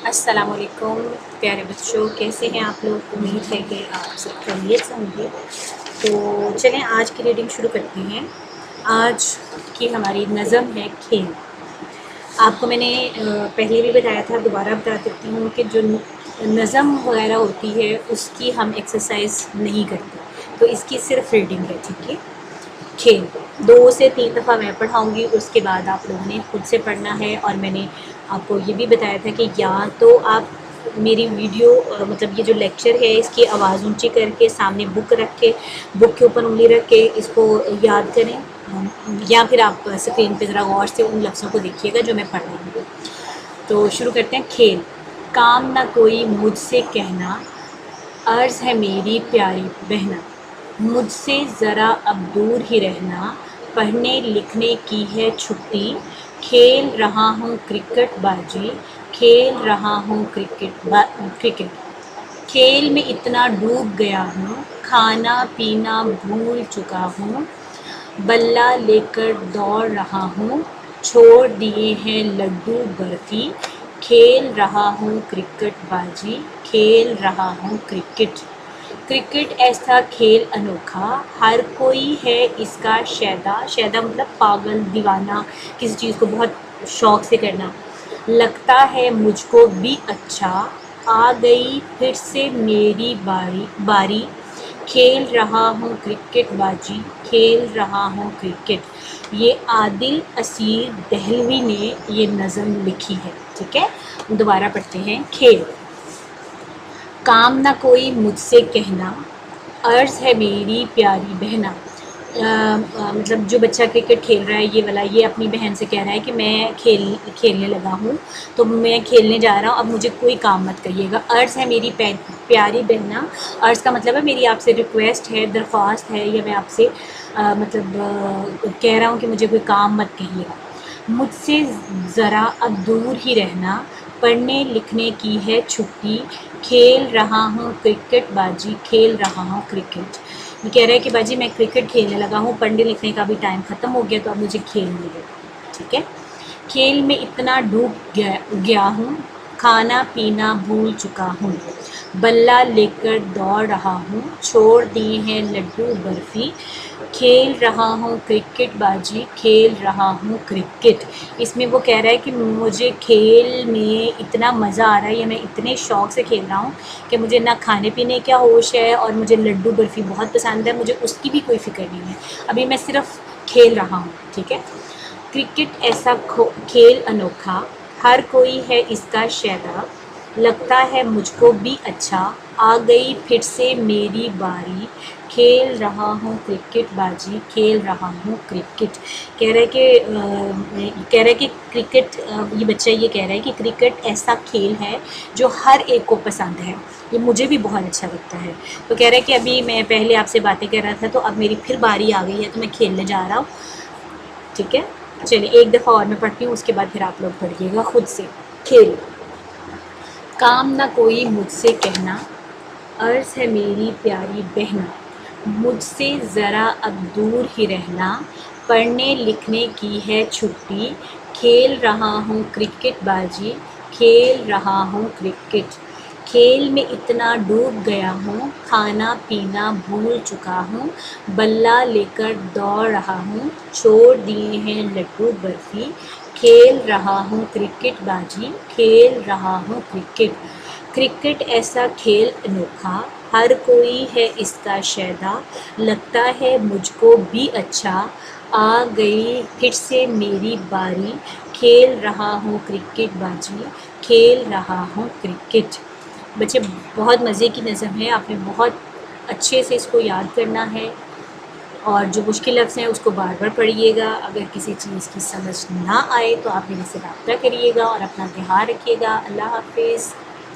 अस्सलामुअलैकुम प्यारे बच्चों, कैसे हैं आप लोग। उम्मीद है कि आप सब खैरियत से होंगे। तो चलें आज की रीडिंग शुरू करते हैं। आज की हमारी नज़म है खेल। आपको मैंने पहले भी बताया था, दोबारा बता देती हूँ कि जो नज़म वगैरह होती है उसकी हम एक्सरसाइज नहीं करते, तो इसकी सिर्फ रीडिंग है, ठीक है। खेल 2 से 3 दफ़ा मैं पढ़ाऊँगी, उसके बाद आप लोगों ने खुद से पढ़ना है। और मैंने आपको ये भी बताया था कि या तो आप मेरी वीडियो मतलब ये जो लेक्चर है इसकी आवाज़ ऊंची करके सामने बुक रख के, बुक के ऊपर उंगली रख के इसको याद करें, या फिर आप स्क्रीन पे ज़रा गौर से उन लफ्ज़ों को देखिएगा जो मैं पढ़ रही हूँ। तो शुरू करते हैं। खेल। काम ना कोई मुझसे कहना, अर्ज़ है मेरी प्यारी बहना, मुझसे ज़रा अब दूर ही रहना, पढ़ने लिखने की है छुट्टी, खेल रहा हूँ क्रिकेट बाजी, खेल रहा हूँ क्रिकेट। खेल में इतना डूब गया हूँ, खाना पीना भूल चुका हूँ, बल्ला लेकर दौड़ रहा हूँ, छोड़ दिए हैं लड्डू बर्फ़ी, खेल रहा हूँ क्रिकेट बाजी, खेल रहा हूँ क्रिकेट। क्रिकेट ऐसा खेल अनोखा, हर कोई है इसका शैदा। शैदा मतलब पागल, दीवाना, किसी चीज़ को बहुत शौक़ से करना। लगता है मुझको भी अच्छा, आ गई फिर से मेरी बारी, खेल रहा हूँ क्रिकेट बाजी, खेल रहा हूँ क्रिकेट। ये आदिल असीर दहलवी ने ये नज़म लिखी है, ठीक है। दोबारा पढ़ते हैं। खेल। काम ना कोई मुझसे कहना, अर्ज़ है मेरी प्यारी बहना। मतलब जो बच्चा क्रिकेट खेल रहा है, ये वाला, ये अपनी बहन से कह रहा है कि मैं खेलने लगा हूँ, तो मैं खेलने जा रहा हूँ, अब मुझे कोई काम मत करिएगा। अर्ज़ है मेरी प्यारी बहना। अर्ज़ का मतलब है मेरी आपसे रिक्वेस्ट है, दरख्वास्त है, या मैं आपसे कह रहा हूँ कि मुझे कोई काम मत कहिएगा। मुझसे ज़रा अब दूर ही रहना, पढ़ने लिखने की है छुट्टी, खेल रहा हूँ क्रिकेट बाजी, खेल रहा हूँ क्रिकेट। ये कह रहा है कि बाजी मैं क्रिकेट खेलने लगा हूँ, पढ़ने लिखने का भी टाइम ख़त्म हो गया, तो अब मुझे खेलने दो, ठीक है। खेल में इतना डूब गया हूँ, खाना पीना भूल चुका हूँ, बल्ला लेकर दौड़ रहा हूँ, छोड़ दिए हैं लड्डू बर्फ़ी, खेल रहा हूँ क्रिकेट बाजी, खेल रहा हूँ क्रिकेट। इसमें वो कह रहा है कि मुझे खेल में इतना मज़ा आ रहा है, या मैं इतने शौक़ से खेल रहा हूँ कि मुझे ना खाने पीने का होश है, और मुझे लड्डू बर्फ़ी बहुत पसंद है, मुझे उसकी भी कोई फ़िक्र नहीं है, अभी मैं सिर्फ खेल रहा हूँ, ठीक है। क्रिकेट ऐसा खेल अनोखा, हर कोई है इसका शैदा, लगता है मुझको भी अच्छा, आ गई फिर से मेरी बारी, खेल रहा हूँ क्रिकेट बाजी, खेल रहा हूँ क्रिकेट। कह रहा है कि क्रिकेट, ये बच्चा ये कह रहा है कि क्रिकेट ऐसा खेल है जो हर एक को पसंद है, ये मुझे भी बहुत अच्छा लगता है। तो कह रहा है कि अभी मैं पहले आपसे बातें कर रहा था, तो अब मेरी फिर बारी आ गई है, तो मैं खेलने जा रहा हूँ, ठीक है। चलिए एक दफ़ा और मैं पढ़ती हूँ, उसके बाद फिर आप लोग पढ़िएगा खुद से। खेल। काम ना कोई मुझसे कहना, अर्ज़ है मेरी प्यारी बहना, मुझसे ज़रा अब दूर ही रहना, पढ़ने लिखने की है छुट्टी, खेल रहा हूँ क्रिकेट बाजी, खेल रहा हूँ क्रिकेट। खेल में इतना डूब गया हूँ, खाना पीना भूल चुका हूँ, बल्ला लेकर दौड़ रहा हूँ, छोड़ दिए हैं लड्डू बर्फ़ी, खेल रहा हूँ क्रिकेट बाजी, खेल रहा हूँ क्रिकेट। क्रिकेट ऐसा खेल अनोखा, हर कोई है इसका शैदा, लगता है मुझको भी अच्छा, आ गई फिर से मेरी बारी, खेल रहा हूँ क्रिकेट बाजी, खेल रहा हूँ क्रिकेट। बच्चे बहुत मज़े की नज़म है, आपने बहुत अच्छे से इसको याद करना है, और जो मुश्किल लफ्ज़ हैं उसको बार बार पढ़िएगा। अगर किसी चीज़ की समझ ना आए तो आप मेरे से रब्ता करिएगा, और अपना ध्यान रखिएगा। अल्लाह हाफ़िज़।